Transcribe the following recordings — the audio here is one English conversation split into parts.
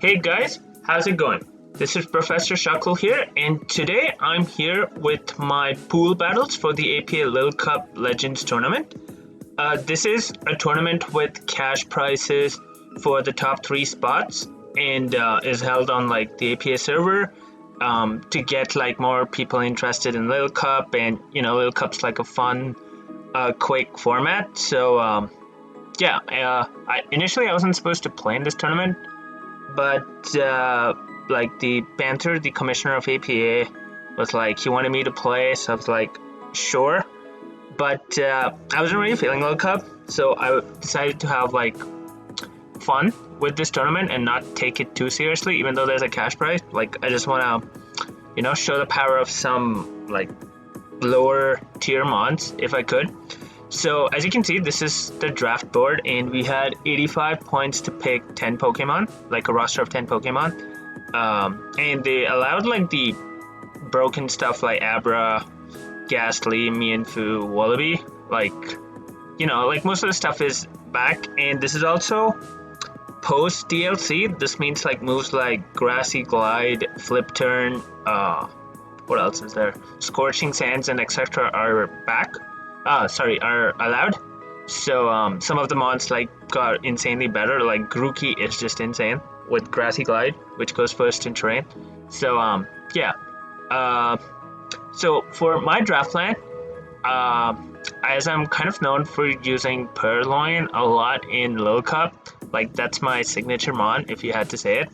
Hey guys, how's it going? This is Professor Shakul here, and today I'm here with my pool battles for the APA Lil Cup Legends tournament. This is a tournament with cash prizes for the top 3 spots and is held on like the APA server to get like more people interested in Lil Cup, and Lil Cup's like a fun, quick format. So I wasn't supposed to play in this tournament, but like the Panther, the commissioner of APA, was like he wanted me to play, so I was like, sure. But I wasn't really feeling World Cup, so I decided to have like fun with this tournament and not take it too seriously, even though there's a cash prize. Like I just want to, show the power of some like lower tier mons if I could. So as you can see, this is the draft board, and we had 85 points to pick 10 Pokemon, like a roster of 10 Pokemon. And they allowed like the broken stuff like Abra, Ghastly, Mienfoo, Wallaby. Like most of the stuff is back, and this is also post DLC. This means like moves like Grassy Glide, Flip Turn, what else is there? Scorching Sands and etc. are back. Are allowed. So some of the mons like got insanely better. Like Grookey is just insane with Grassy Glide, which goes first in terrain. So so for my draft plan, as I'm kind of known for using Purrloin a lot in Lil Cup, like that's my signature mon if you had to say it,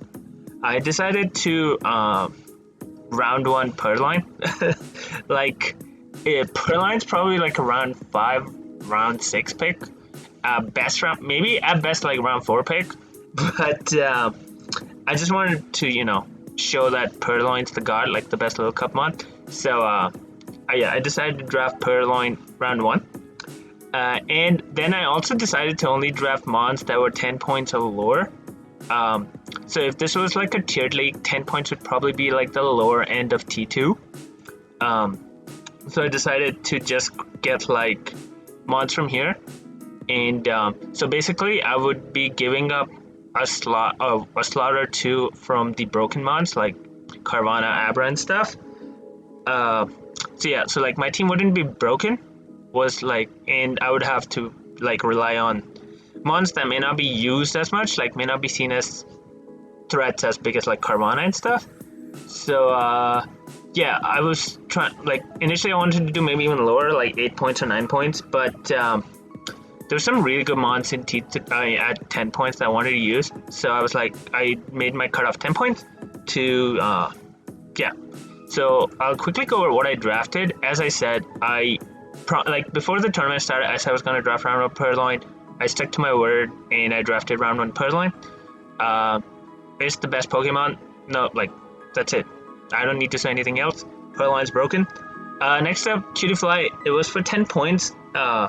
I decided to round 1 Purrloin. Like Purrloin's probably like a round 5, round 6 pick. Best round, maybe at best like round 4 pick. But I just wanted to, show that Purrloin's the god, like the best Lil Cup mon. So I decided to draft Purrloin round 1. And then I also decided to only draft mons that were 10 points or lower. So if this was like a tiered league, 10 points would probably be like the lower end of T2. So I decided to just get like mons from here, and so basically I would be giving up a slot or two from the broken mons like Carvana, Abra, and stuff. So like my team wouldn't be broken, and I would have to like rely on mons that may not be used as much, like may not be seen as threats as big as like Carvana and stuff. So I was trying, like initially I wanted to do maybe even lower, like 8 points or 9 points, but there's some really good mons in at 10 points that I wanted to use. So I was like, I made my cutoff 10 points to So I'll quickly go over what I drafted. As I said, before the tournament started, I said I was going to draft round 1 Purrloin. I stuck to my word and I drafted round 1 Purrloin. It's the best Pokemon. No, like that's it. I don't need to say anything else. Purrloin's broken. Next up, Cutie Fly. It was for 10 points. I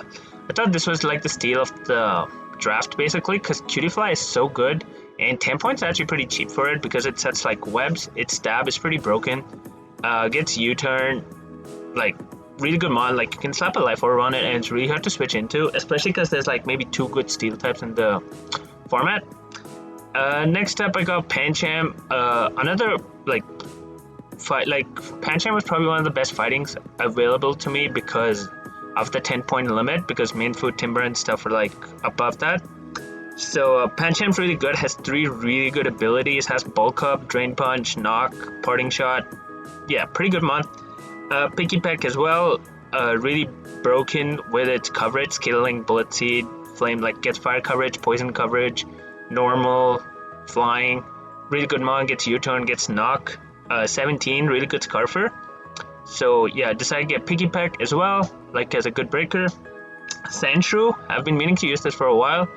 thought this was like the steal of the draft, basically, because Cutie Fly is so good, and 10 points is actually pretty cheap for it because it sets like webs. Its stab is pretty broken. Gets U-turn, like really good mon. Like you can slap a life orb on it, and it's really hard to switch into, especially because there's like maybe 2 good steel types in the format. Next up, I got Pancham. Another Pancham was probably one of the best fightings available to me because of the 10-point limit, because Mienfoo, Timber, and stuff are like above that. So Pancham's really good, has 3 really good abilities, has Bulk Up, Drain Punch, Knock, Parting Shot. Yeah, pretty good mon. Picky Peck as well, really broken with its coverage, Scaling, Bullet Seed, Flame, like gets fire coverage, poison coverage, normal, flying. Really good mon, gets U-turn, gets Knock. 17, really good Scarfer. So yeah, decided to get Picky Peck as well, like as a good breaker. Sandshrew, I've been meaning to use this for a while.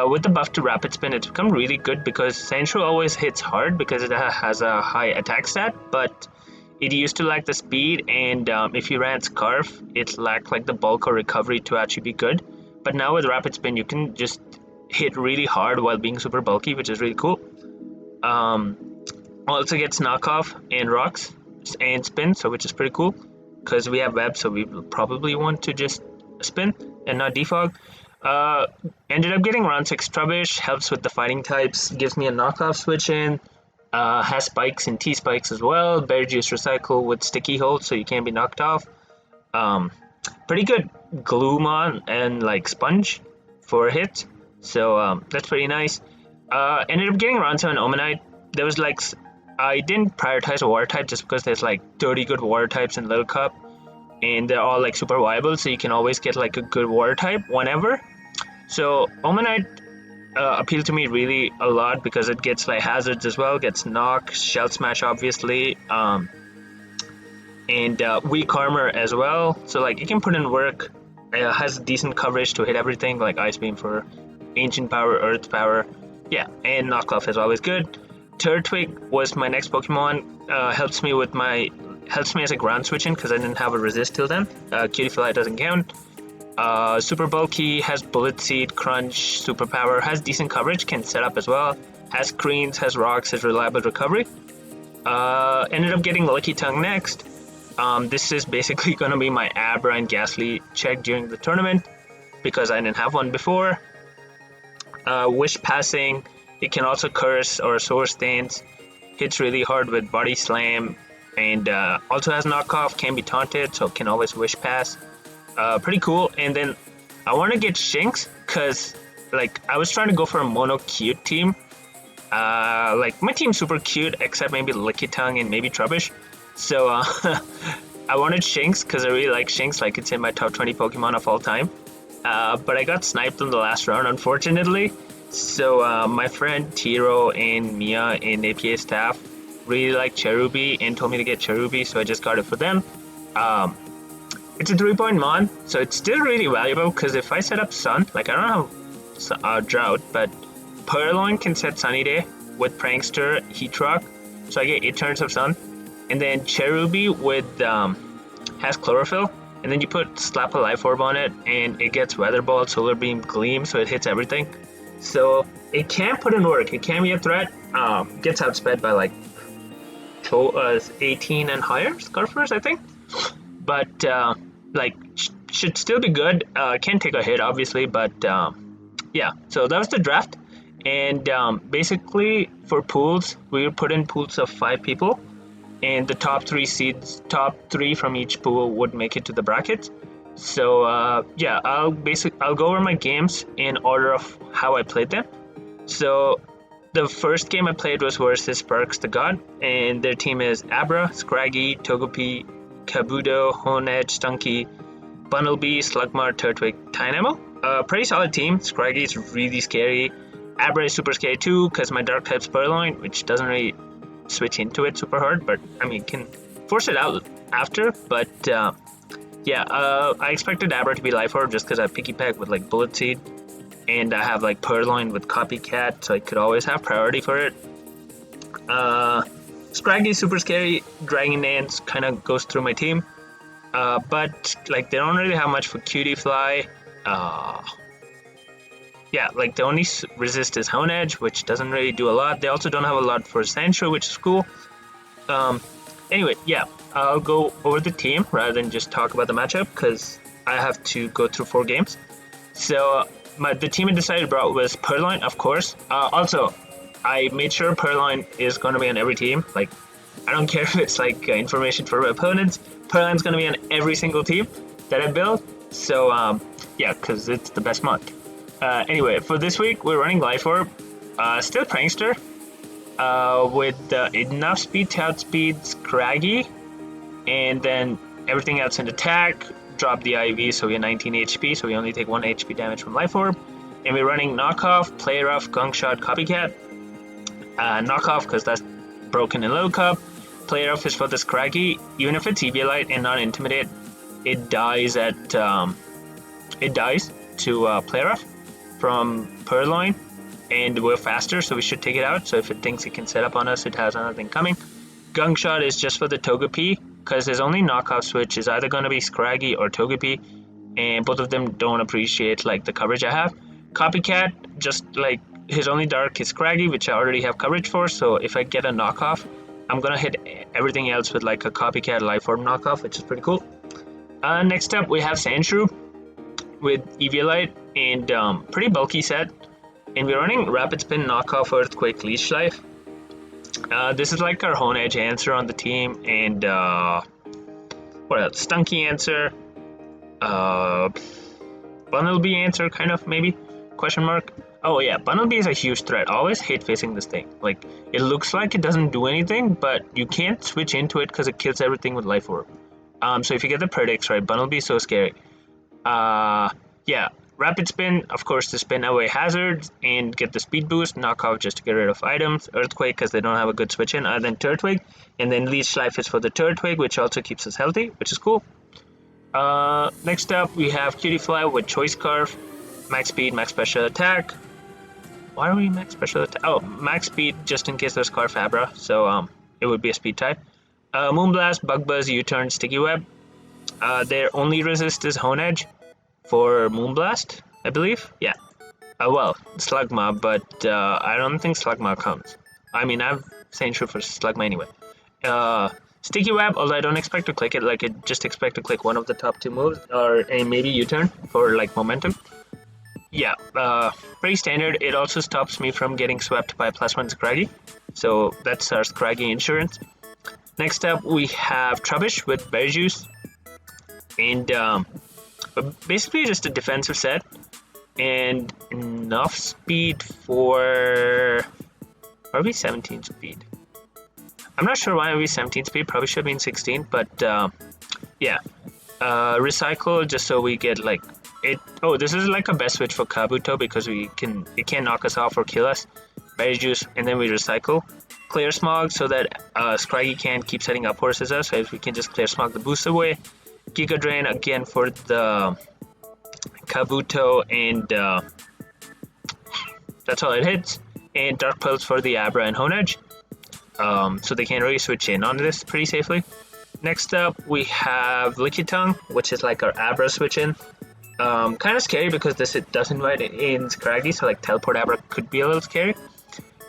With the buff to Rapid Spin, it's become really good because Sandshrew always hits hard because it has a high attack stat, but it used to lack the speed, and if you ran Scarf, it lacked like the bulk or recovery to actually be good. But now with Rapid Spin, you can just hit really hard while being super bulky, which is really cool. Also gets Knockoff and Rocks and Spin, so which is pretty cool because we have Web, so we will probably want to just spin and not defog. Ended up getting round 6 Trubbish, helps with the fighting types, gives me a knockoff switch in, has spikes and T-spikes as well, Berry Juice Recycle with sticky hold so you can't be knocked off. Pretty good Gloomon and like Sponge for hits, so that's pretty nice. Ended up getting round 7 Omanite. There was like, I didn't prioritize a water type just because there's like 30 good water types in Little Cup, and they're all like super viable, so you can always get like a good water type whenever. So Omanite appealed to me really a lot because it gets like hazards as well, gets knock, shell smash obviously, and weak armor as well. So like it can put in work. Has decent coverage to hit everything like Ice Beam for Ancient Power, Earth Power, yeah, and knockoff is always good. Turtwig was my next Pokemon. Helps me as a ground switching because I didn't have a resist till then. Cutie Fly doesn't count. Super bulky, has Bullet Seed, Crunch, Superpower, has decent coverage, can set up as well, has screens, has rocks, has reliable recovery. Ended up getting Lucky Tongue next. This is basically going to be my Abra and Ghastly check during the tournament because I didn't have one before. Wish Passing, it can also curse or Sore Stance, hits really hard with Body Slam, and also has knockoff, can be taunted, so can always Wish Pass. Pretty cool. And then I want to get Shinx because like I was trying to go for a mono cute team. Like my team's super cute except maybe Licky Tongue and maybe Trubbish. So I wanted Shinx because I really like Shinx, like it's in my top 20 Pokemon of all time. But I got sniped in the last round unfortunately. So my friend Tiro and Mia and APA staff really like Cherubi and told me to get Cherubi, so I just got it for them. It's a 3-point mon, so it's still really valuable because if I set up Sun, like I don't have Drought, but Purrloin can set Sunny Day with Prankster, Heatrock, so I get 8 turns of Sun. And then Cherubi with has Chlorophyll, and then you slap a Life Orb on it, and it gets Weather Ball, Solar Beam, Gleam, so it hits everything. So it can put in work, it can be a threat. Gets outsped by like 18 and higher Scarfers, I think. But like should still be good. Can take a hit obviously, but yeah. So that was the draft, and basically for pools we put in pools of 5 people, and the top 3 from each pool would make it to the bracket. So yeah, I'll go over my games in order of how I played them. So the first game I played was versus Sparks the God, and their team is Abra, Scraggy, Togepi, Kabuto, Honedge, Stunky, Bunnelby, Slugma, Turtwig, Dynamo. Pretty solid team. Scraggy is really scary. Abra is super scary too because my dark type's Purrloin, which doesn't really switch into it super hard, but I mean can force it out after. But yeah, I expected Abra to be Life Orb just because I have Picky Peck with like Bullet Seed, and I have like Purrloin with Copycat, so I could always have priority for it. Scraggy is super scary. Dragon Dance kind of goes through my team, but like they don't really have much for Cutie Fly. Yeah, like the only resist is Honedge, which doesn't really do a lot. They also don't have a lot for Sancho, which is cool. Anyway, yeah, I'll go over the team rather than just talk about the matchup because I have to go through 4 games. So the team I decided brought was Purrloin, of course. Also, I made sure Purrloin is going to be on every team. Like, I don't care if it's like information for opponents. Purrloin's going to be on every single team that I build. So yeah, because it's the best mod. Anyway, for this week, we're running Life Orb. Still Prankster. With enough speed to outspeed Scraggy. And then everything else in attack. Drop the IV, so we have 19 HP, so we only take 1 HP damage from Life Orb. And we're running Knockoff, Play Rough, Gunk Shot, Copycat. Knockoff, because that's broken in Little Cup. Play Rough is for the Scraggy. Even if it's Eviolite and not Intimidate, it dies to Play Rough from Purrloin, and we're faster, so we should take it out. So if it thinks it can set up on us, it has another thing coming. Gunk Shot is just for the Togepi, because his only knockoff switch is either going to be Scraggy or Togepi, and both of them don't appreciate like the coverage I have. Copycat, just like his only dark is Scraggy, which I already have coverage for, so if I get a knockoff, I'm gonna hit everything else with like a Copycat Life Orb knockoff, which is pretty cool. Next up we have Sandshrew with Eviolite and pretty bulky set. And we're running Rapid Spin, Knockoff, Earthquake, Leech Life. This is like our Hone Edge answer on the team, and what else? Stunky answer, Bunnelby answer, kind of, maybe? Question mark. Oh yeah, Bunnelby is a huge threat. I always hate facing this thing. Like, it looks like it doesn't do anything, but you can't switch into it because it kills everything with Life Orb. So if you get the predicts right, Bunnelby is so scary. Yeah, Rapid Spin, of course, to spin away hazards and get the speed boost. Knockoff just to get rid of items. Earthquake because they don't have a good switch in other than Turtwig. And then Leech Life is for the Turtwig, which also keeps us healthy, which is cool. Next up, we have Cutie Fly with Choice Scarf. Max speed, max special attack. Why are we max special attack? Oh, max speed just in case there's Scarf Abra, so it would be a speed type. Moonblast, Bug Buzz, U-Turn, Sticky Web. Their only resist is Hone Edge for Moonblast, I believe. Yeah. Well, Slugma, but I don't think Slugma comes. I mean, I'm saying true for Slugma anyway. Sticky Web, although I don't expect to click it, like I just expect to click one of the top 2 moves, or maybe U-Turn for like momentum. Yeah, pretty standard. It also stops me from getting swept by +1 Scraggy, so that's our Scraggy insurance. Next up, we have Trubbish with Berry Juice, and basically just a defensive set, and enough speed for... Are we 17 speed? I'm not sure why we 17 speed, probably should have been 16, but yeah. Recycle, just so we get like... Oh, this is like a best switch for Kabuto because it can't knock us off or kill us. Berry Juice, and then we recycle. Clear Smog so that Scraggy can't keep setting up horses us, so if we can just Clear Smog the boost away. Giga Drain again for the Kabuto, and that's all it hits. And Dark Pulse for the Abra and Hone Edge, so they can't really switch in on this pretty safely. Next up, we have Lickitung, which is like our Abra switch in. Kind of scary because it does invite in Scraggy, so like Teleport Abra could be a little scary.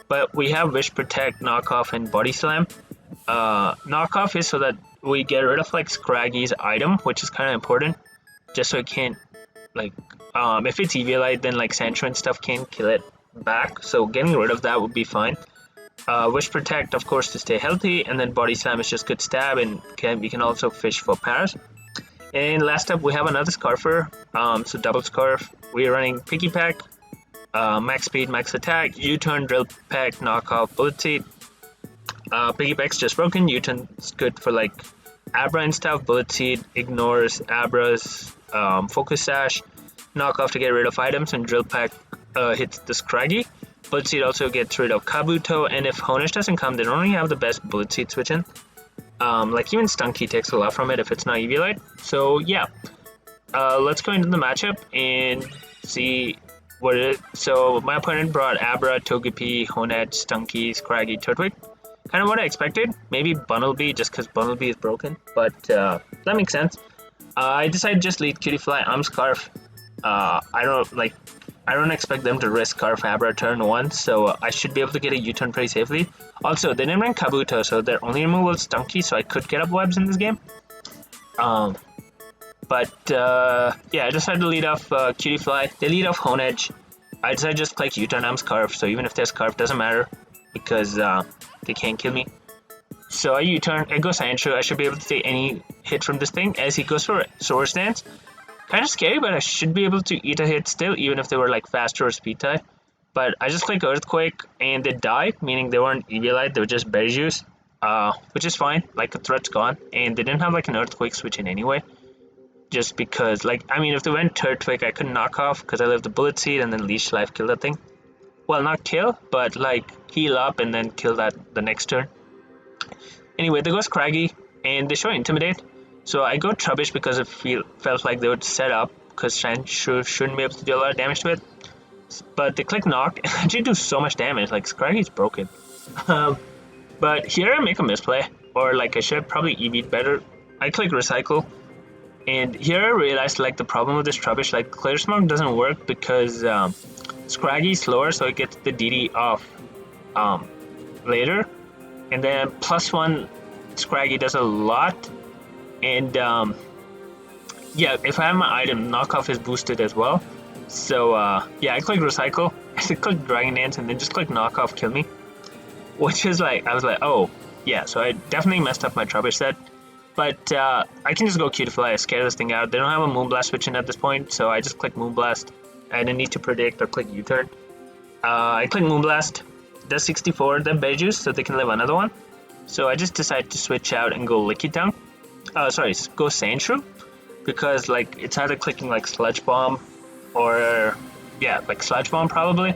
But we have Wish, Protect, Knockoff, and Body Slam. Knockoff is so that we get rid of like Scraggy's item, which is kind of important, just so it can't like if it's Eviolite, then like Sandshrew and stuff can't kill it back. So getting rid of that would be fine. Wish, Protect, of course, to stay healthy, and then Body Slam is just good stab, and we can also fish for Paras. And last up, we have another Scarfer, so double Scarf. We're running Picky Pack, max speed, max attack, U-Turn, Drill Peck, Knockoff, Bullet Seed. Picky Pack's just broken, U-Turn's good for like Abra and stuff, Bullet Seed ignores Abra's Focus Sash, Knockoff to get rid of items, and Drill Peck hits the Scraggy. Bullet Seed also gets rid of Kabuto, and if Honish doesn't come, they don't really have the best Bullet Seed switch in. Like even Stunky takes a lot from it if it's not Eviolite. So yeah, let's go into the matchup and see what it is. So my opponent brought Abra, Togepi, Hone Edge, Stunky, Scraggy, Turtwig. Kind of what I expected. Maybe Bunnelby just because Bunnelby is broken, but that makes sense. I decided to just lead Cutie Fly. I'm Scarf. I don't expect them to risk Scarf Abra turn 1, so I should be able to get a U-turn pretty safely. Also, they didn't run Kabuto, so their only removal is Stunky, so I could get up webs in this game. Yeah, I decided to lead off Cutie Fly. They lead off Hone Edge. I decided to just click U-turn. I'm Scarf, so even if they're Scarf, doesn't matter because they can't kill me. So I U-turn. I go Sandshrew. I should be able to take any hit from this thing as he goes for Swords Dance. Kind of scary, but I should be able to eat a hit still, even if they were like faster or speed type. But I just click Earthquake and they die, meaning they weren't Eviolite, they were just Berry Juice, which is fine. Like a threat's gone, and they didn't have like an Earthquake switch in anyway. Just because, like, I mean, if they went Turtwig, I couldn't knock off because I left the Bullet Seed and then Leech Life kill that thing. Well, not kill, but like heal up and then kill that the next turn. Anyway, they go Scraggy and they show Intimidate. So I go Trubbish because it felt like they would set up, because Sandshrew shouldn't be able to do a lot of damage to it. But they click Knock and actually do so much damage, like Scraggy's broken. But here I make a misplay, or like I should have probably EV'd better. I click Recycle, and here I realized like the problem with this Trubbish, like Clear Smog doesn't work because Scraggy's slower, so it gets the DD off later. And then +1 Scraggy does a lot. And yeah, if I have my item, Knockoff is boosted as well. So yeah, I click recycle, I click Dragon Dance, and then just click knock off kill me, which is like, I was like, oh yeah, so I definitely messed up my Trubbish set. But I can just go Cutie Fly, scare this thing out. They don't have a Moonblast switch in at this point, so I just click Moonblast. I didn't need to predict or click U-turn. I click Moonblast, does 64, then Bear Juice, so they can live another one. So I just decided to switch out and go Licky Tongue. Sorry, go Sandshrew, because like it's either clicking like Sludge Bomb or yeah, like Sludge Bomb probably.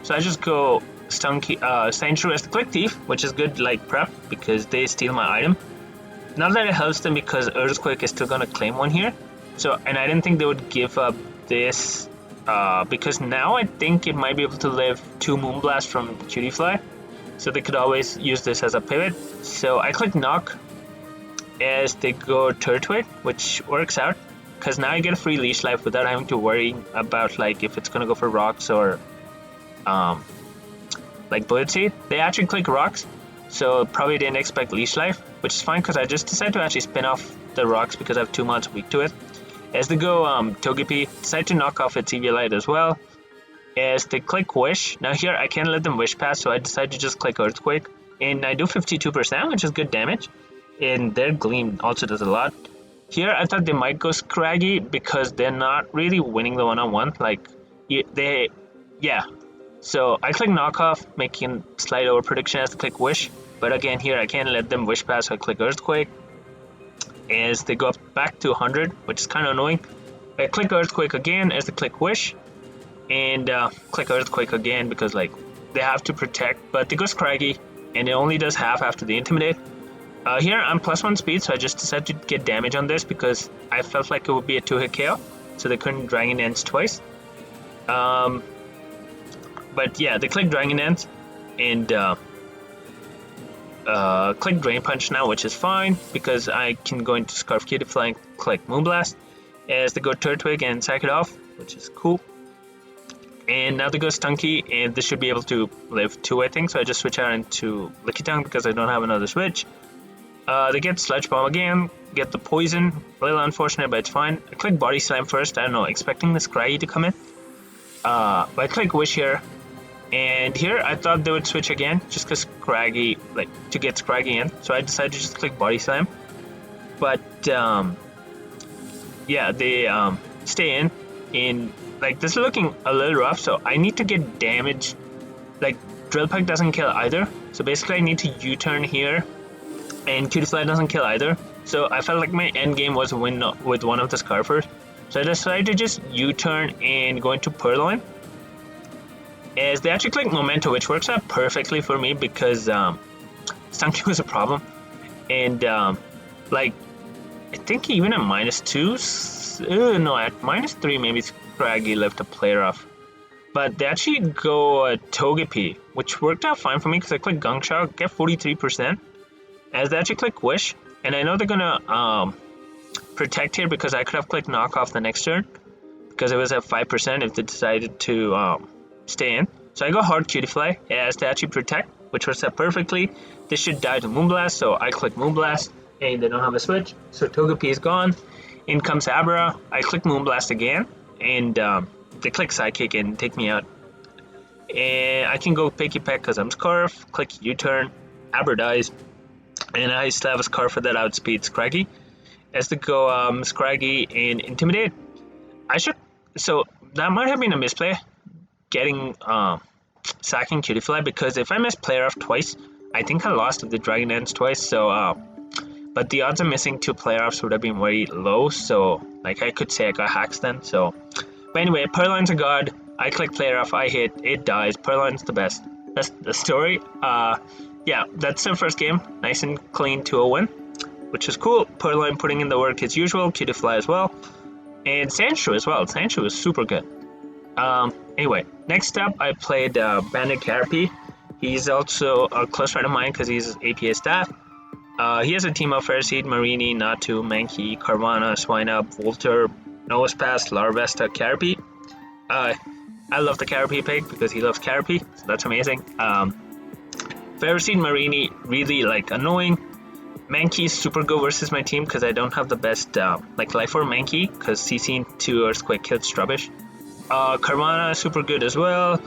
So I just go Sandshrew as the Click Thief, which is good like prep because they steal my item. Not that it helps them because Earthquake is still gonna claim one here. So, and I didn't think they would give up this because now I think it might be able to live 2 Moonblast from Cutie Fly. So they could always use this as a pivot. So I click Knock as they go Turtwig, which works out because now I get a free Leash Life without having to worry about like if it's gonna go for rocks or like Bullet Seed. They actually click rocks, so probably didn't expect Leash Life, which is fine because I just decided to actually spin off the rocks because I have 2 mods weak to it. As they go Togepi, decide to knock off its Eviolite as well. As they click Wish, now here I can't let them Wish pass, so I decided to just click Earthquake, and I do 52%, which is good damage, and their Gleam also does a lot. Here I thought they might go Scraggy because they're not really winning the one-on-one, like yeah. So I click Knockoff, making slight over prediction as they click Wish, but again here I can't let them Wish pass, so I click Earthquake. As they go up back to 100, which is kind of annoying. I click Earthquake again as they click Wish, and click Earthquake again because like they have to protect, but they go Scraggy, and it only does half after the Intimidate. Here I'm +1 speed, so I just decided to get damage on this because I felt like it would be a 2-hit KO, so they couldn't Dragon Dance twice. But yeah, they click Dragon Dance and click Drain Punch now, which is fine because I can go into Scarf Cutie Fly and click Moonblast as they go Turtwig and sack it off, which is cool. And now they go Stunky, and this should be able to live 2, I think, so I just switch out into Licky Tongue because I don't have another switch. They get Sludge Bomb again, get the Poison, a little unfortunate, but it's fine. I click Body Slam first, I don't know, expecting the Scraggy to come in. But I click Wish here, and here I thought they would switch again, just because Scraggy, like, to get Scraggy in, so I decided to just click Body Slam. But, yeah, they stay in, and, like, this is looking a little rough, so I need to get damage. Like, Drill Peck doesn't kill either, so basically I need to U-turn here, and Cutie Fly doesn't kill either, so I felt like my end game was a win with one of the Scarfers, so I decided to just U-turn and go into Purrloin. As they actually click Memento, which works out perfectly for me because Stunky was a problem, and like I think even at -2, no, at -3 maybe Scraggy left a player off, but they actually go Togepi, which worked out fine for me because I click Gunk Shot, get 43%. As they actually click Wish, and I know they're gonna protect here because I could have clicked Knock Off the next turn because it was at 5% if they decided to stay in. So I go Hard Cutie Fly as they actually protect, which was set perfectly. This should die to Moonblast, so I click Moonblast, and they don't have a switch, so Togepi is gone. In comes Abra, I click Moonblast again, and they click Sidekick and take me out. And I can go Picky Peck because I'm Scarf, click U-turn, Abra dies, and I still have a Scarfer that outspeeds Scraggy. As they go Scraggy and Intimidate, so that might have been a misplay, getting sacking Cutie Fly, because if I miss player off twice, I think I lost if the Dragon Dance twice, so but the odds of missing 2 player offs would have been very low, so like I could say I got hacks then. So but anyway, Purrloin's a god, I click player off, I hit, it dies, Purrloin's the best. That's the story. Yeah, that's their first game, nice and clean 2-0 win, which is cool. Purrloin putting in the work as usual, Cutie Fly as well, and Sandshrew as well. Sandshrew is super good. Anyway, next up I played Bandit Caterpie. He's also a close friend of mine because he's APA staff. He has a team of Ferroseed, Marini, Natu, Mankey, Carvana, Swinub, Volter, Nosepass, Larvesta, Caterpie. I love the Caterpie pick because he loves Caterpie, so that's amazing. Ferroseed, Marini, really like annoying. Mankey is super good versus my team because I don't have the best like Life Orb Mankey because CC into Earthquake killed Trubbish. Carvana super good as well.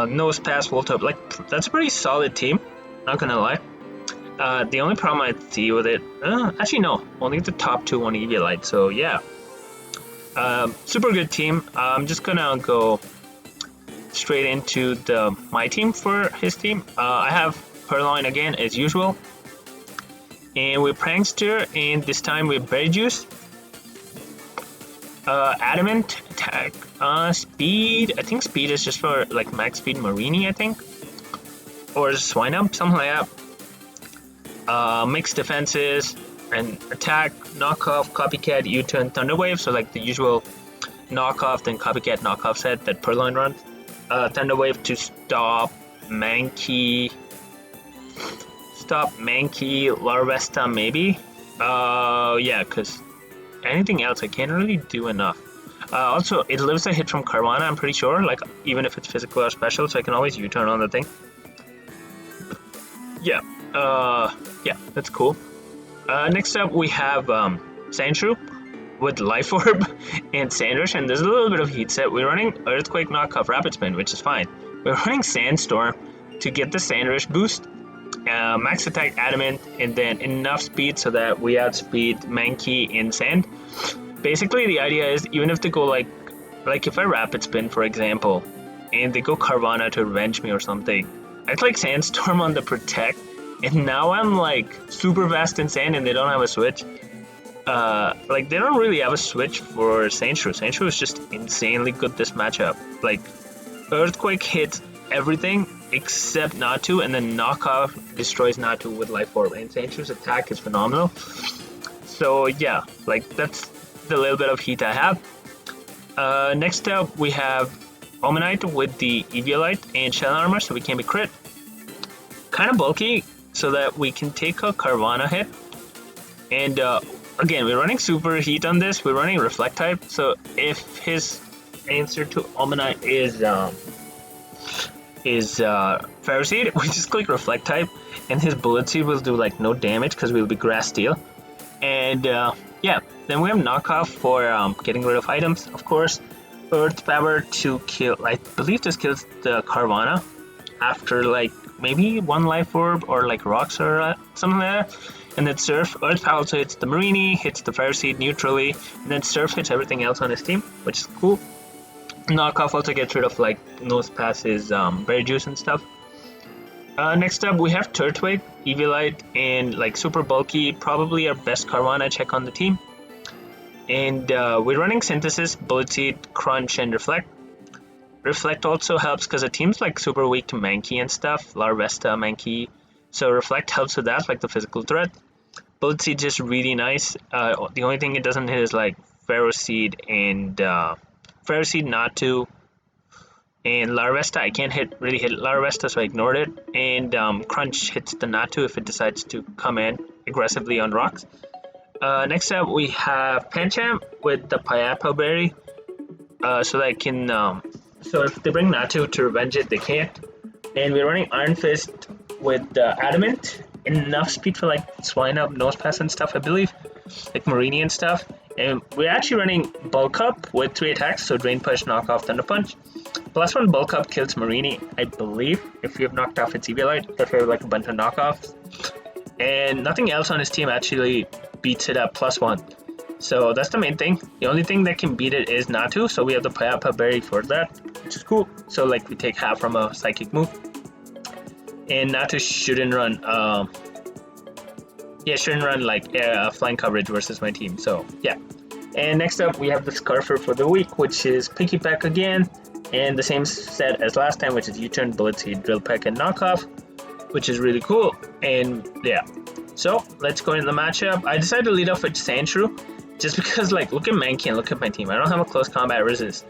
Nose pass, Volt up, like that's a pretty solid team. Not gonna lie. The only problem I see with it, actually no, only the top two on Eviolite. So yeah, super good team. I'm just gonna go straight into my team for his team. I have PURRLOIN again as usual, and with Prankster, and this time with Berry Juice. Adamant, attack, speed. I think speed is just for like max speed Marini, I think, or Swine Up, something like that. Mixed defenses and attack, knockoff, copycat, U-turn, Thunderwave. So like the usual knockoff, then copycat, knockoff set that PURRLOIN runs. Thunderwave to stop Mankey, Larvesta maybe. Yeah, because anything else I can't really do enough. Also, it lives a hit from Carvana, I'm pretty sure, like even if it's physical or special, so I can always U-turn on the thing. Yeah, yeah, that's cool. Next up we have Sandshrew with Life Orb and Sandrush, and there's a little bit of heat set. We're running Earthquake, Knockoff, Rapid Spin, which is fine. We're running Sandstorm to get the Sandrush boost, max attack Adamant, and then enough speed so that we outspeed Mankey in Sand. Basically, the idea is even if they go like if I Rapid Spin, for example, and they go Carvana to revenge me or something, I'd like Sandstorm on the Protect, and now I'm like super fast in Sand and they don't have a switch. Like they don't really have a switch for Sandshrew. Sandshrew is just insanely good this matchup. Like Earthquake hits everything except Natu, and then Knockoff destroys Natu with Life Orb, and Sandshrews attack is phenomenal. So yeah, like that's the little bit of heat I have. Next up we have Omanite with the Eviolite and Shell Armor, so we can be crit. Kind of bulky, so that we can take a Carvana hit. And again, we're running super heat on this. We're running Reflect type, so if his answer to Omanite is Ferro Seed, we just click Reflect type, and his Bullet Seed will do like no damage because we'll be Grass Steel. And yeah, then we have Knockoff for getting rid of items, of course. Earth Power to kill, I believe this kills the Carvana after like maybe one Life Orb or like rocks or something like that. And then Surf, Earth Power also hits the Marini, hits the Ferro Seed neutrally, and then Surf hits everything else on his team, which is cool. Knockoff also gets rid of like Nose Passes, Berry Juice and stuff. Next up we have Turtwig, Eviolite, and like super bulky, probably our best Carvana check on the team. And we're running Synthesis, Bullet Seed, Crunch, and Reflect. Reflect also helps because the team's like super weak to Mankey and stuff, Larvesta, Mankey. So Reflect helps with that, like the physical threat. Bullet Seed just really nice. The only thing it doesn't hit is like Ferro Seed and Ferro Seed, Natu, and Larvesta. I can't really hit Larvesta, so I ignored it. And Crunch hits the Natu if it decides to come in aggressively on rocks. Next up we have Pancham with the Pineapple Berry, so that I can so if they bring Natu to revenge it, they can't. And we're running Iron Fist with Adamant, enough speed for like Swine Up, Nose Pass and stuff, I believe, like Marini and stuff. And we're actually running Bulk Up with 3 attacks, so Drain Push, Knockoff, Thunder Punch. Plus 1 Bulk Up kills Marini, I believe, if you have knocked off its Eviolite, if we have like a bunch of knockoffs. And nothing else on his team actually beats it at plus 1. So that's the main thing. The only thing that can beat it is Natu, so we have the Pineapple Berry for that, which is cool. So like we take half from a psychic move. And Natu shouldn't run like flying coverage versus my team, so yeah. And next up we have the Scarfer for the week, which is Picky Peck again, and the same set as last time, which is U-turn, Bullet Seed, Drill Peck, and Knockoff, which is really cool. And yeah, so let's go into the matchup. I decided to lead off with Sandshrew, just because like look at Mankey and look at my team. I don't have a close combat resist,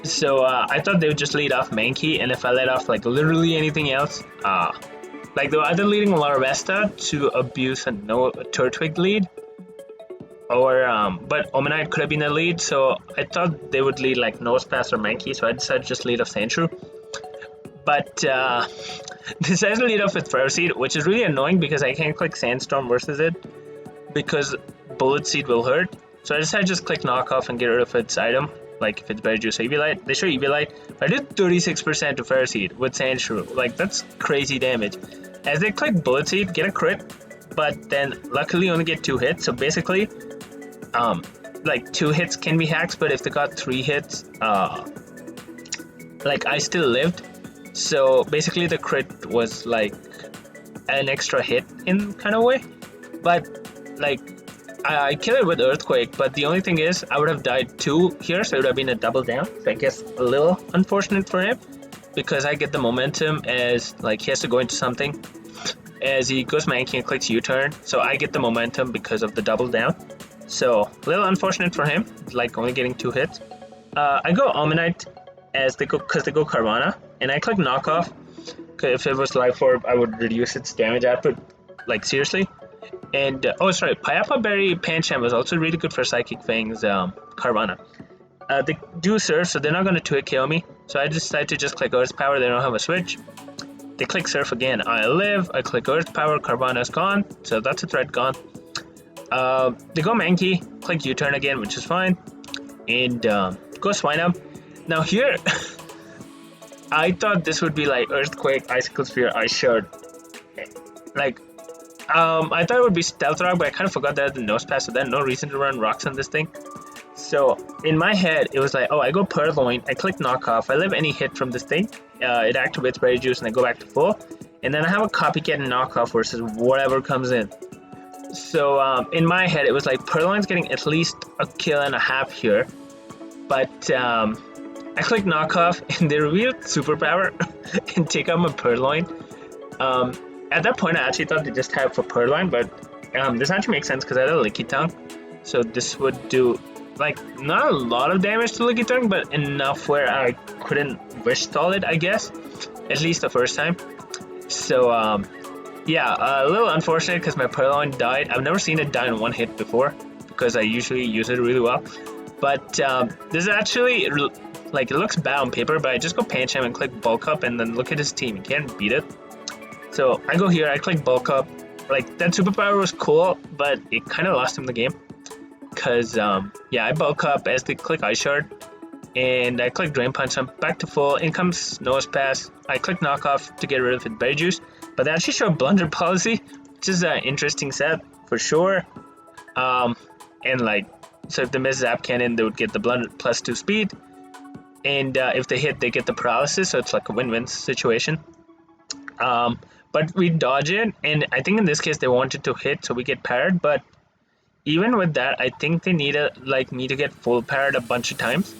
so I thought they would just lead off Mankey, and if I let off like literally anything else, like they were either leading Larvesta to abuse a Turtwig lead, or but Omanite could have been the lead, so I thought they would lead like Nose Pass or Mankey, so I decided to just lead off Sandshrew. But decided to lead off with Ferro Seed, which is really annoying because I can't click Sandstorm versus it because Bullet Seed will hurt. So I decided to just click Knockoff and get rid of its item. like if it's Berry Juice or Eviolite. They show Eviolite. I did 36% to Ferroseed with Sandshrew. Like, that's crazy damage. As they click Bullet Seed, get a crit, but then luckily only get 2 hits. So basically, like 2 hits can be hacks, but if they got 3 hits, like I still lived. So basically the crit was like an extra hit in kind of way. But like I kill it with Earthquake, but the only thing is I would have died 2 here, so it would have been a double down. So I guess a little unfortunate for him, because I get the momentum as like he has to go into something. As he goes Mankey and clicks U-turn, so I get the momentum because of the double down. So a little unfortunate for him, like only getting 2 hits. I go Omanyte as they go, because they go Carvana, and I click Knockoff. If it was Life Orb, I would reduce its damage output, like seriously. And oh sorry, Payapa Berry Pancham was also really good for Psychic Fang's Carvana. They do Surf, so they're not going to 2-hit KO me. So I decided to just click Earth Power. They don't have a switch. They click Surf again. I live. I click Earth Power. Carvana's gone, so that's a threat gone. They go Mankey, click U-turn again, which is fine, and go Swine Up. Now here, I thought this would be like Earthquake, Icicle Sphere, Ice Shard. Like, I thought it would be Stealth Rock, but I kind of forgot that the Nose Pass, so there's no reason to run rocks on this thing. So in my head, it was like, oh, I go Purrloin, I click Knockoff, I live any hit from this thing, it activates Berry Juice, and I go back to full, and then I have a Copycat and Knockoff versus whatever comes in. So in my head, it was like Purrloin's getting at least a kill and a half here, but I click Knockoff, and they reveal Superpower and take out my Purrloin. At that point, I actually thought they just have for Purrloin, but this actually makes sense because I had a Licky Tongue, so this would do like not a lot of damage to Licky Tongue, but enough where I couldn't wish stall it, I guess, at least the first time. So yeah, a little unfortunate because my Purrloin died. I've never seen it die in 1 hit before because I usually use it really well. But this is actually, like, it looks bad on paper, but I just go Pancham and click Bulk Up, and then look at his team. You can't beat it. So I go here, I click Bulk Up. Like, that Superpower was cool, but it kind of lost him the game. Because, yeah, I Bulk Up as they click Ice Shard, and I click Drain Punch. I'm back to full. In comes Nose Pass. I click Knockoff to get rid of it Berry Juice. But they actually show Blunder Policy, which is an interesting set for sure. And like, so if they miss Zap Cannon, they would get the Blunder +2 speed. And if they hit, they get the Paralysis, so it's like a win-win situation. But we dodge it, and I think in this case they wanted to hit, so we get parried. But even with that, I think they need me to get full parried a bunch of times.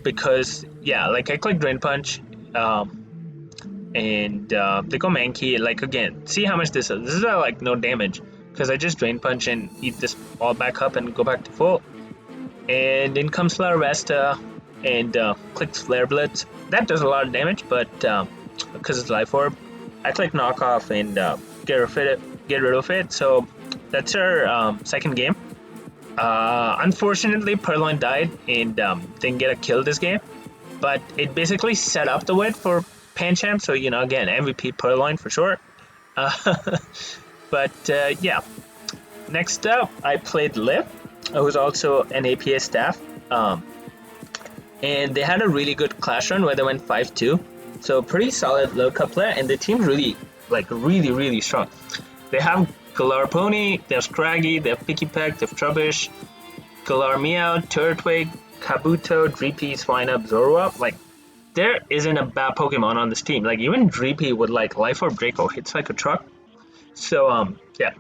Because yeah, like I click Drain Punch, and they go Mankey. Like, again, see how much this is. This is like no damage because I just Drain Punch and eat this all back up and go back to full. And in comes Larvesta and clicks Flare Blitz. That does a lot of damage, but because it's Life Orb, I click Knockoff and get rid of it. So that's our second game. Unfortunately, Purrloin died and didn't get a kill this game, but it basically set up the win for Pancham. So, you know, again, MVP Purrloin for sure. But yeah, next up I played Liv, who's also an APA staff, and they had a really good clash run where they went 5-2. So pretty solid Liv Cup player, and the team really, like, really strong. They have Galar Pony, they have Scraggy, they have Pikipek, they have Trubbish, Galar Meow, Turtwig, Kabuto, Dreepy, Swinub, Zorua. Like, there isn't a bad Pokemon on this team. Like, even Dreepy with like Life Orb Draco hits like a truck. So yeah,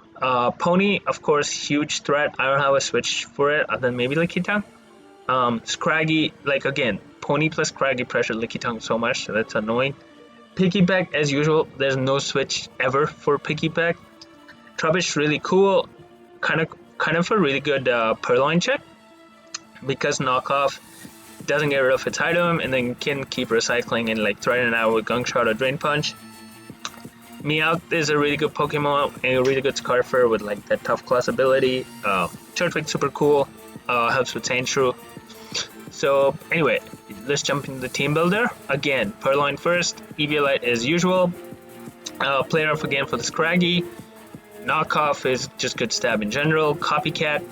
Pony, of course, huge threat. I don't have a switch for it other than maybe Licky Tongue. Scraggy, like, again, Pony plus Scraggy pressure Licky Tongue so much, so that's annoying. Pikipek, as usual, there's no switch ever for Pikipek. Trubbish, really cool, kind of a really good Purrloin check, because Knockoff doesn't get rid of its item and then can keep recycling and like threaten it out with Gunk Shot or Drain Punch. Meowth is a really good Pokemon and a really good Scarfer with like that tough class ability. Turtwig super cool, helps with Sandshrew. So anyway, let's jump into the team builder. Again, Purrloin first, Eviolite as usual. Player off again for the Scraggy. Knockoff is just good stab in general. Copycat,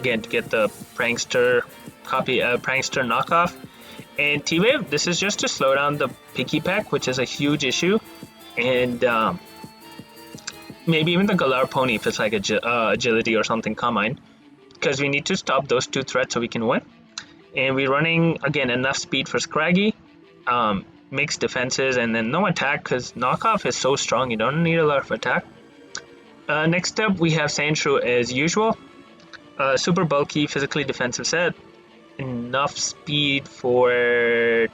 again, to get the Prankster copy Prankster knockoff. And T-Wave, this is just to slow down the Picky Peck, which is a huge issue. And maybe even the Galar Pony if it's like agility or something combined. Because we need to stop those two threats so we can win. And we're running, again, enough speed for Scraggy. Mixed defenses and then no attack because knockoff is so strong you don't need a lot of attack. Next up we have Sandshrew as usual. Super bulky, physically defensive set. Enough speed for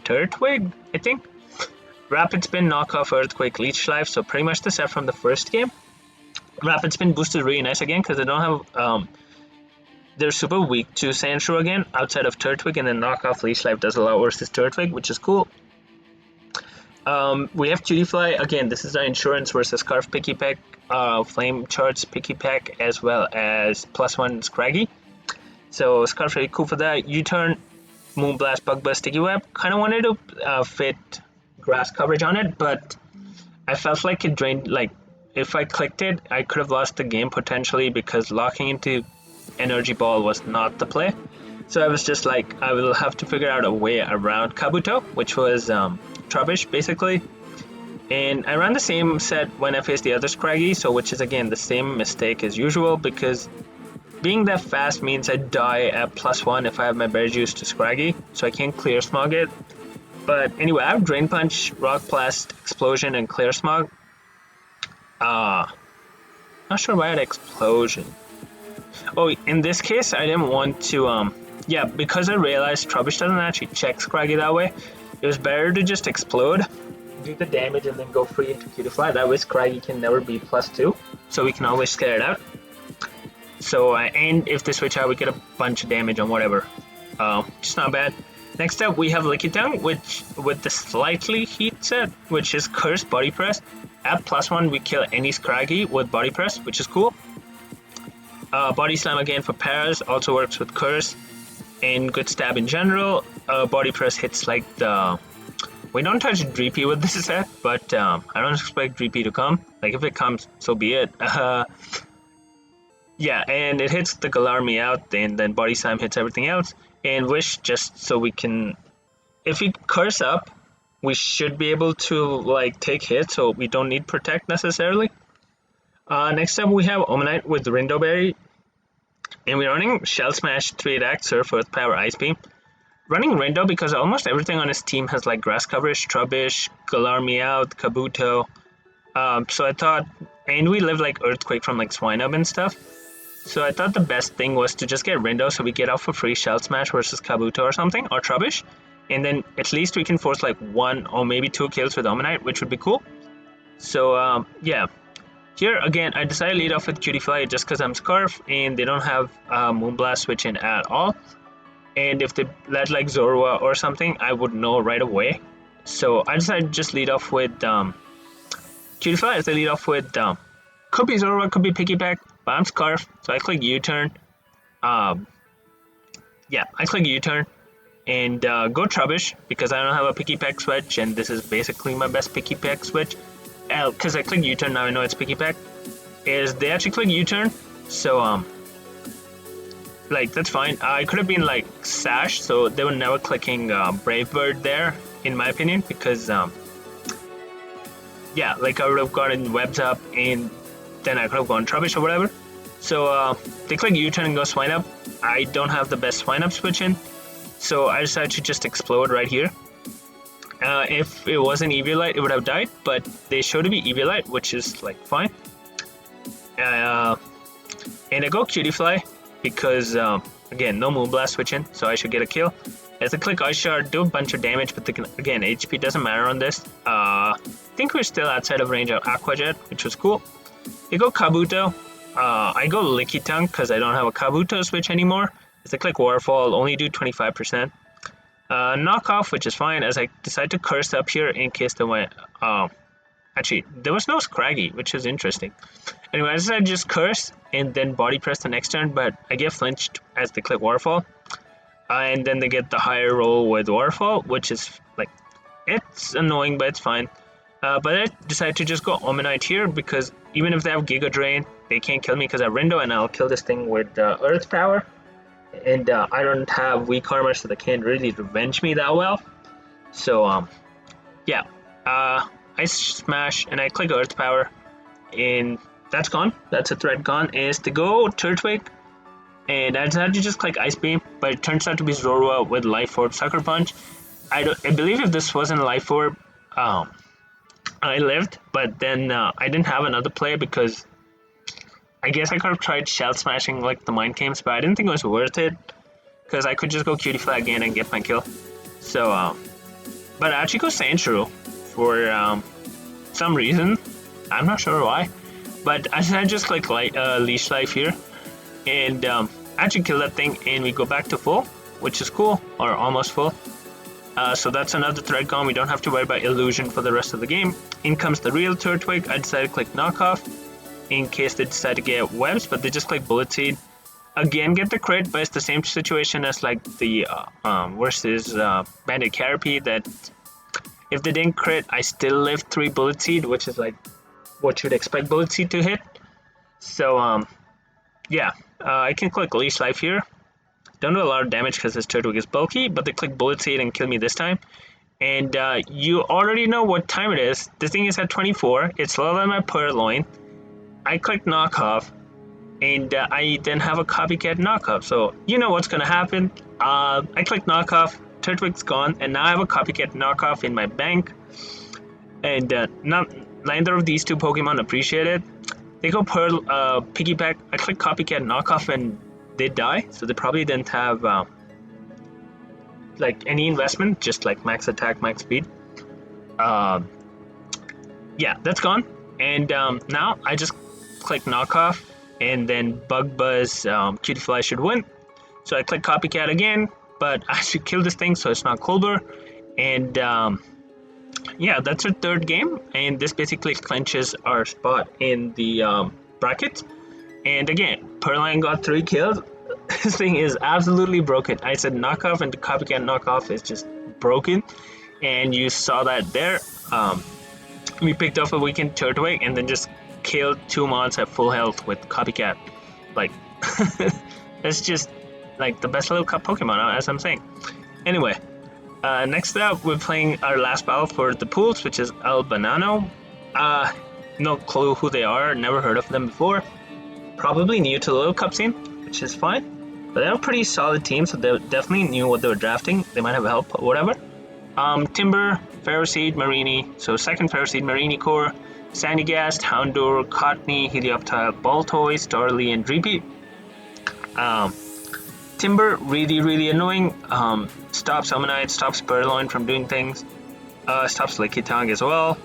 Turtwig, I think. Rapid Spin, Knockoff, Earthquake, Leech Life, so pretty much the set from the first game. Rapid Spin boosted really nice again because they don't have they're super weak to Sandshrew again outside of Turtwig, and then Knockoff Leech Life does a lot worse as Turtwig, which is cool. We have Cutie Fly. Again, this is our insurance versus Scarf Picky Peck, Flame Charge Picky Peck, as well as +1 Scraggy. So Scarf really cool for that. U-turn, Moonblast, Bug Buzz, Sticky Web. Kind of wanted to fit grass coverage on it, but I felt like it drained. Like if I clicked it, I could have lost the game potentially because locking into Energy Ball was not the play. So I was just like, I will have to figure out a way around Kabuto, which was Trubbish basically. And I ran the same set when I faced the other Scraggy, so which is again the same mistake as usual because being that fast means I die at +1 if I have my Berry Juice to Scraggy, so I can't Clear Smog it. But anyway, I have Drain Punch, Rock Blast, Explosion, and Clear Smog. Not sure why I had Explosion. Oh, in this case, I didn't want to, yeah, because I realized Trubbish doesn't actually check Scraggy that way, it was better to just explode, do the damage, and then go free into Cutie Fly. That way Scraggy can never be +2, so we can always scare it out. So, and if they switch out, we get a bunch of damage on whatever. Just not bad. Next up, we have Lickitung, which with the slightly heat set, which is Curse Body Press. At +1, we kill any Scraggy with Body Press, which is cool. Body Slam again for Paras, also works with Curse. And good stab in general. Body Press hits like the... We don't touch Dreepy with this set, but I don't expect Dreepy to come. Like if it comes, so be it. Yeah, and it hits the Galar Meowth, and then Body Slam hits everything else. And Wish just so we can... If we Curse up, we should be able to like take hits, so we don't need Protect necessarily. Next up we have Omanite with Rindo Berry. And we're running Shell Smash, 3-attack, Surf, Earth Power, Ice Beam. Running Rindo because almost everything on his team has like grass coverage, Trubbish, Galar Meowth, Kabuto. So I thought, and we live like Earthquake from like Swinub and stuff. So I thought the best thing was to just get Rindo so we get off for free Shell Smash versus Kabuto or something, or Trubbish. And then at least we can force like 1 or maybe 2 kills with Omanite, which would be cool. So yeah. Here again, I decided to lead off with Cutie Fly just because I'm Scarf and they don't have Moonblast switch in at all. And if they let like Zorua or something, I would know right away. So I decided to just lead off with Cutie Fly as I lead off with could be Zorua, could be Picky Peck, but I'm Scarf, so I click U-turn. Yeah, I click U-turn and go Trubbish because I don't have a Picky Peck switch, and this is basically my best Picky Peck switch. Because I click U-turn, now I know it's Picky Peck. Is they actually click U-turn, so like that's fine. I could have been like Sash, so they were never clicking Brave Bird there, in my opinion, because yeah, like I would have gotten Webs up and then I could have gone Trubbish or whatever. So they click U-turn and go Swinub. I don't have the best Swinub switch in, so I decided to just explode right here. If it wasn't Eviolite, it would have died, but they show to be Eviolite, which is like fine. And I go Cutie Fly because again, no Moonblast switching, so I should get a kill. As I click Ice Shard, do a bunch of damage, but again, HP doesn't matter on this. I think we're still outside of range of Aqua Jet, which was cool. They go Kabuto. I go Lickitung because I don't have a Kabuto switch anymore. As I click Waterfall, only do 25%. Knockoff, which is fine, as I decide to curse up here in case they went. Actually, there was no Scraggy, which is interesting. Anyway, I decided to just curse and then body press the next turn, but I get flinched as they click Waterfall. And then they get the higher roll with Waterfall, which is like, it's annoying, but it's fine. But I decided to just go Omanite here because even if they have Giga Drain, they can't kill me because I have Rindo and I'll kill this thing with Earth Power. and I don't have weak armor, so they can't really revenge me that well. So yeah, I smash and I click Earth Power, and that's gone. That's a threat gone. Is to go Turtwig, and I decided to just click Ice Beam, but it turns out to be Zorua with Life Orb Sucker Punch. I believe if this wasn't Life Orb, I lived, but then I didn't have another play because I guess I could have tried Shell Smashing like the Mind Games, but I didn't think it was worth it because I could just go Cutie Fly again and get my kill. So, but I actually go Sandshrew for some reason. I'm not sure why, but I just click Leash Life here and actually kill that thing, and we go back to full, which is cool, or almost full. So that's another threat gone. We don't have to worry about illusion for the rest of the game. In comes the real Turtwig. I decided to click knockoff in case they decide to get webs, but they just click Bullet Seed. Again, get the crit, but it's the same situation as like the versus Bandit Carapace, that if they didn't crit, I still live 3 Bullet Seed, which is like what you'd expect Bullet Seed to hit. So yeah, I can click Leash Life here. Don't do a lot of damage because this Turtwig is bulky, but they click Bullet Seed and kill me this time. And you already know what time it is. The thing is at 24. It's lower than my Purrloin. I click knockoff, and I then have a copycat knockoff. So you know what's gonna happen. I click knockoff, Turtwig's gone, and now I have a copycat knockoff in my bank. And neither of these two Pokemon appreciate it. They go piggyback. I click copycat knockoff, and they die. So they probably didn't have like any investment, just like max attack, max speed. Yeah, that's gone. And now I just click knockoff, and then Bug Buzz Cutie Fly should win. So I click copycat again, but I should kill this thing so it's not Colbur. And yeah, that's our third game, and this basically clinches our spot in the bracket. And again, Purrloin got 3 kills. This thing is absolutely broken. I said knockoff, and the copycat knockoff is just broken, and you saw that there. We picked off a weakened Turtwig and then just killed 2 mons at full health with copycat. Like, that's just like the best little Pokemon, as I'm saying. Anyway, next up, we're playing our last battle for the pools, which is Albano. No clue who they are, never heard of them before. Probably new to the Little Cup scene, which is fine. But they're a pretty solid team, so they definitely knew what they were drafting. They might have help or whatever. Timber, Ferroseed, Marini, so second Ferroseed, Marini Core, Sandygast, Houndour, Cottony, Helioptile, Baltoy, Starly, and Dreepy. Timber, really annoying. Stops Summonite, stops Purrloin from doing things. Stops Lickitung as well.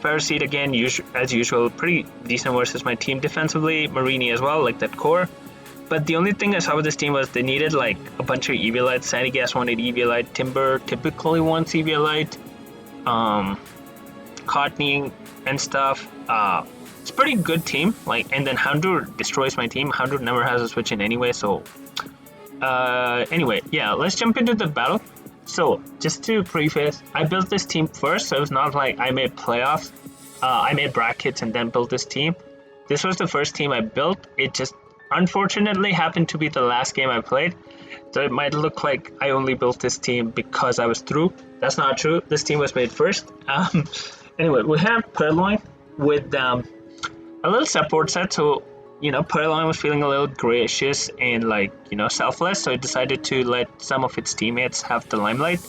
Ferroseed, again, as usual, pretty decent versus my team defensively. Marini as well, like that core. But the only thing I saw with this team was they needed like a bunch of Eviolite. Sandygast wanted Eviolite. Timber typically wants Eviolite. Cottony and stuff. It's a pretty good team. Like, and then Houndour destroys my team. Houndour never has a switch in anyway. So anyway, yeah, let's jump into the battle. So just to preface, I built this team first, so it's not like I made playoffs. I made brackets and then built this team. This was the first team I built. It just unfortunately happened to be the last game I played, so it might look like I only built this team because I was through. That's not true. This team was made first. Anyway, we have Purrloin with a little support set. So, you know, Purrloin was feeling a little gracious and like, you know, selfless, so it decided to let some of its teammates have the limelight.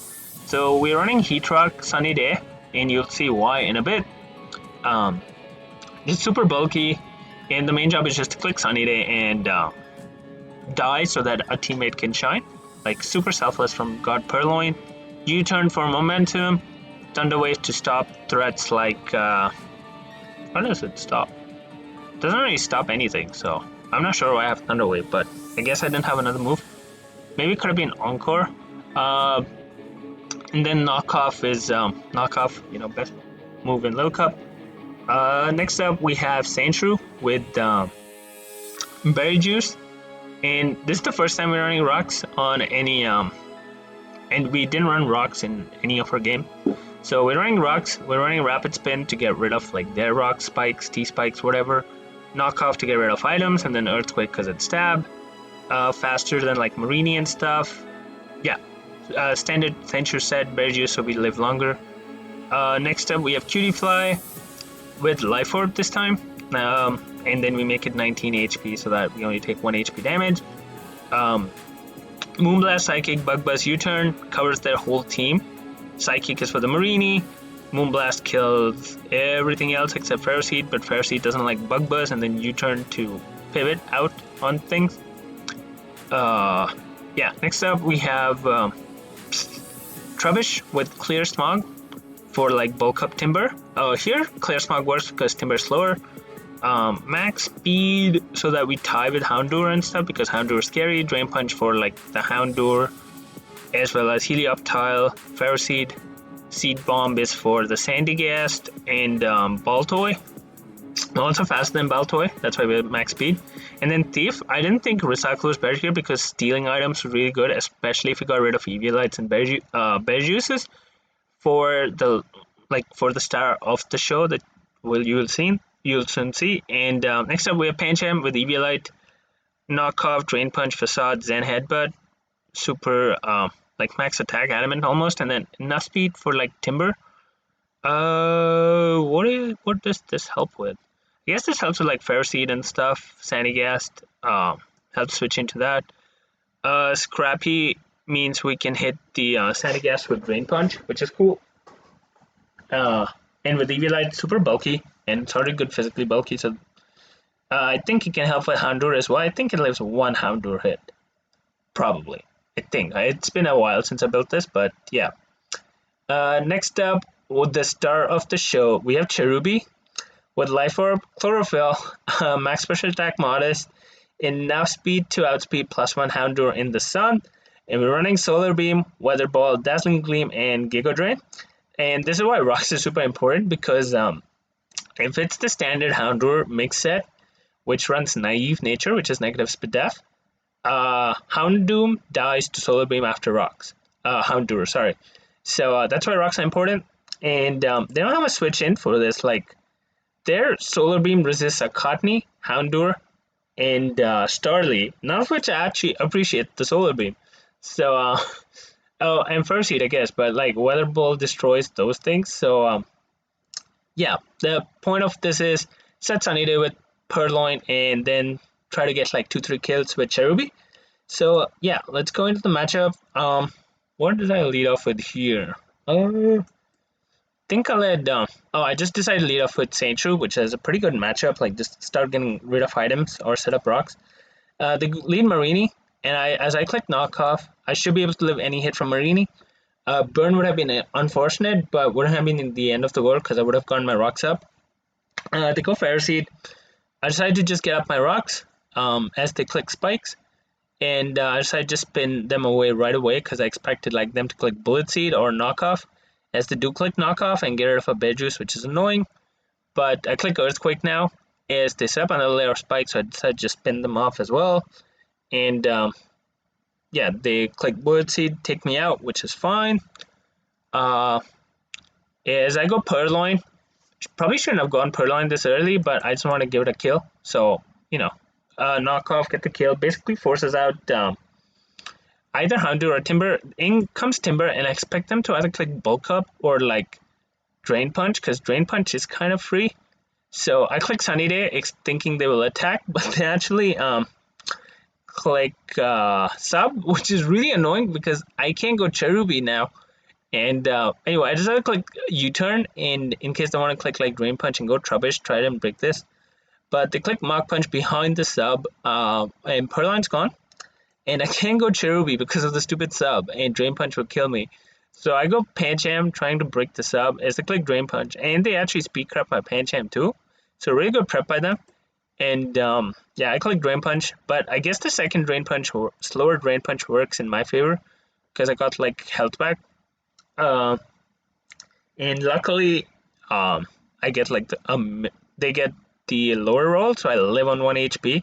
So we're running Heatrock, Sunny Day, and you'll see why in a bit. It's super bulky, and the main job is just to click Sunny Day and die so that a teammate can shine. Like, super selfless from God Purrloin. U-turn for momentum. Thunder Wave to stop threats like... how does it stop? It doesn't really stop anything, so I'm not sure why I have Thunder Wave, but I guess I didn't have another move. Maybe it could have been Encore. And then Knockoff is... Knockoff, you know, best move in Little Cup. Next up, we have Sandshrew with Berry Juice, and this is the first time we're running rocks on any and we didn't run rocks in any of our game. So we're running rocks. We're running Rapid Spin to get rid of like their rock spikes, T spikes, whatever. Knockoff to get rid of items, and then Earthquake because it's stab. faster than like Marini and stuff. Yeah, standard censure set, better juice so we live longer. Next up we have Cutie Fly with Life Orb this time, and then we make it 19 HP so that we only take 1 HP damage. Moonblast, Psychic, Bug Buzz, U-Turn covers their whole team. Psychic is for the Marini. Moonblast kills everything else except Ferroseed, but Ferroseed doesn't like Bug Buzz, and then U-Turn to pivot out on things. Yeah, next up we have Trubbish with Clear Smog for like bulk up Timber. Here, Clear Smog works because Timber is slower. Max speed so that we tie with Houndour and stuff because Houndour is scary. Drain Punch for like the Houndour, as well as Helioptile. Ferroseed. Seed Bomb is for the Sandygast and Baltoy. Also faster than Baltoy, that's why we have max speed. And then Thief, I didn't think Recycle was better here because stealing items was really good, especially if we got rid of Eviolites and Bear Juices for the star of the show that you'll soon see. And next up we have Pancham with Eviolite, Knockoff, Drain Punch, Facade, Zen Headbutt, super like max attack, adamant almost, and then enough speed for like Timber. What does this help with? I guess this helps with like Ferroseed and stuff. Sandygast helps switch into that. Scrappy means we can hit the Sandygast with Drain Punch, which is cool. And with Eviolite, super bulky, and it's already good physically bulky, so I think it can help with Houndour as well. I think it leaves one Houndour hit. Probably. I think. It's been a while since I built this, but yeah. Next up, with the star of the show, we have Cherubi with Life Orb, Chlorophyll, max special attack modest, enough speed to outspeed +1 Houndour in the sun, and we're running Solar Beam, Weather Ball, Dazzling Gleam, and Giga Drain. And this is why Rocks is super important because if it's the standard Houndour mix set, which runs Naive Nature, which is negative speed def, Houndoom dies to Solar Beam after Rocks. Houndour, sorry. So that's why Rocks are important. And they don't have a switch in for this. Like, their Solar Beam resists a Cottony, Houndour, and Starly, none of which I actually appreciate the Solar Beam. So, oh, and Ferroseed, I guess, but like Weather Ball destroys those things. So, yeah, the point of this is set Sunny Day with Purrloin and then try to get like 2-3 kills with Cherubi. So, yeah, let's go into the matchup. What did I lead off with here? Think I'll let I just decided to lead off with Saint True, which is a pretty good matchup. Like, just start getting rid of items or set up rocks. The lead Marini, and as I click Knockoff, I should be able to live any hit from Marini. Burn would have been unfortunate, but wouldn't have been the end of the world because I would have gotten my rocks up. They go Ferroseed. I decided to just get up my rocks as they click Spikes, and I decided to just spin them away right away because I expected like them to click Bullet Seed or Knockoff. As they do click Knockoff and get rid of a Bear Juice, which is annoying. But I click Earthquake now as they set up another layer of spikes, so I decided to just spin them off as well. And yeah, they click Bullet Seed, take me out, which is fine. As I go Purrloin, probably shouldn't have gone Purrloin this early, but I just want to give it a kill. So, you know, Knockoff, get the kill, basically forces out either Houndour or Timber. In comes Timber, and I expect them to either click Bulk Up or like Drain Punch, because Drain Punch is kind of free. So I click Sunny Day, thinking they will attack, but they actually click Sub, which is really annoying because I can't go Cherubi now. And anyway, I decided to click U-Turn, and in case they want to click like Drain Punch and go Trubbish, try to break this. But they click Mach Punch behind the Sub, and Purrloin's gone. And I can't go Cherubi because of the stupid Sub, and Drain Punch will kill me. So I go Pancham, trying to break the Sub as they click Drain Punch, and they actually speed crap my Pancham too. So really good prep by them. And yeah, I click Drain Punch, but I guess the second Drain Punch, slower Drain Punch works in my favor because I got like health back. And luckily, I get like they get the lower roll, so I live on 1 HP,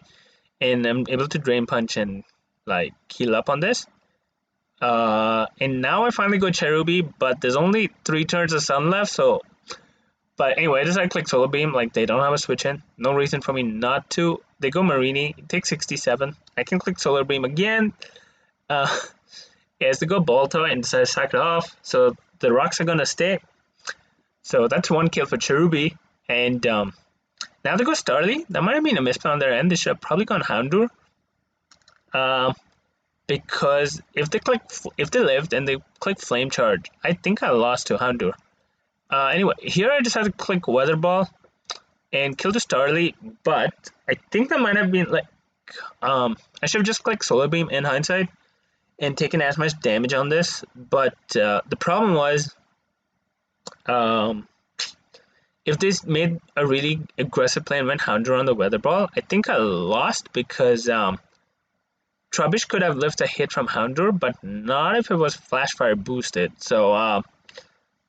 and I'm able to Drain Punch and like heal up on this. And now I finally go Cherubi, but there's only 3 turns of sun left, so But anyway, I just click Solar Beam. Like, they don't have a switch in. No reason for me not to. They go Marini. It takes 67. I can click Solar Beam again. As they go Balto and decide to sack it off. So the rocks are going to stay. So that's one kill for Cherubi. And now they go Starly. That might have been a misplay on their end. They should have probably gone Houndour. Because if they lived and they click Flame Charge, I think I lost to Houndour. Anyway, here I just had to click Weather Ball and kill the Starly, but I think that might have been like, I should have just clicked Solar Beam in hindsight and taken as much damage on this, but the problem was, if they made a really aggressive play and went Houndour on the Weather Ball, I think I lost because Trubbish could have lived a hit from Houndour, but not if it was Flash Fire boosted. So,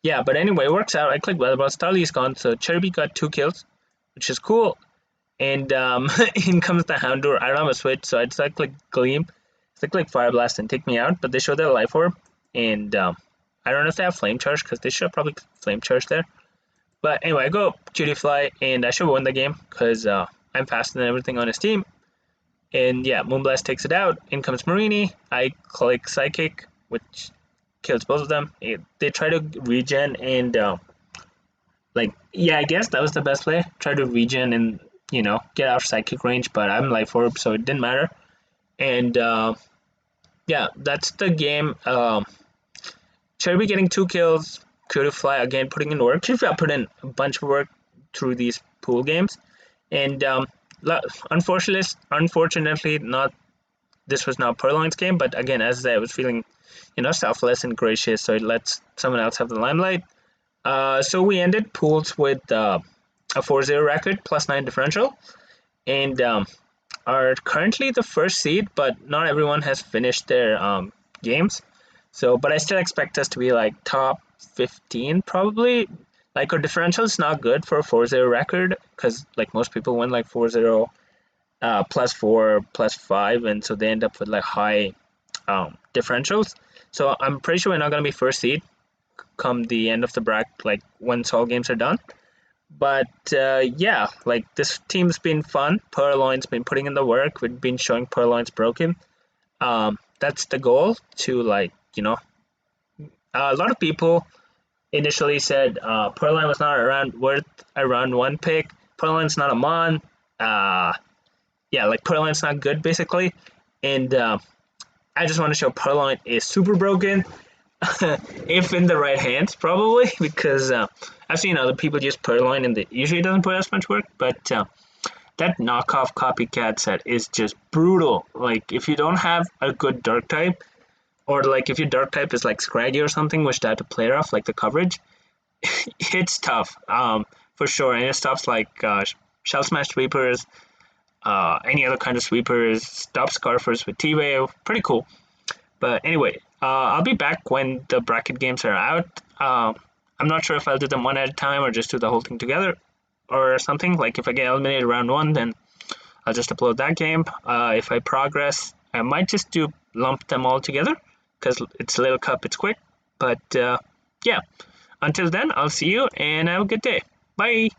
yeah, but anyway, it works out. I click Weather Ball, Starly is gone, so Cherubi got 2 kills, which is cool. And in comes the Houndour. I don't have a switch, so I just click Gleam. So I click Fire Blast and take me out, but they show their Life Orb. And I don't know if they have Flame Charge, because they should have probably Flame Charge there. But anyway, I go Cutie Fly, and I should win the game, because I'm faster than everything on his team. And yeah, Moonblast takes it out. In comes Marini. I click Psychic, which kills both of them. They try to regen and yeah, I guess that was the best play. Try to regen and get out of Psychic range, but I'm Life Orb, so it didn't matter. And yeah, that's the game. Cherubi getting 2 kills. Cutie Fly again putting in work. Cutie Fly put in a bunch of work through these pool games, and unfortunately, not this was not PURRLOIN'S game, but again, as I was feeling, selfless and gracious, so it lets someone else have the limelight. So we ended pools with a 4-0 record, +9 differential, and are currently the first seed, but not everyone has finished their games. So, but I still expect us to be like top 15 probably. Like, our differential is not good for a 4-0 record, because like most people win like 4-0 +4 +5, and so they end up with like high differentials. So I'm pretty sure we're not going to be first seed come the end of the bracket, like once all games are done. But yeah, like, this team's been fun. PURRLOIN'S been putting in the work. We've been showing PURRLOIN'S broken. That's the goal, to like, a lot of people initially said PURRLOIN was not worth a round 1 pick. PURRLOIN'S not a mon. Yeah, like, PURRLOIN'S not good basically. And I just want to show PURRLOIN is super broken. If in the right hands, probably, because I've seen other people use PURRLOIN and it usually doesn't put as much work, but that knockoff copycat set is just brutal. Like, if you don't have a good dark type, or like if your dark type is like Scraggy or something, which they have to play off, like the coverage, it's tough, for sure. And it stops like Shell Smash Sweepers, any other kind of sweepers, stop Scarfers with T-Wave, pretty cool. But anyway, I'll be back when the bracket games are out. I'm not sure if I'll do them one at a time or just do the whole thing together or something. Like, if I get eliminated round 1, then I'll just upload that game. If I progress, I might just lump them all together, because it's a little cup, it's quick. But yeah, until then, I'll see you and have a good day. Bye.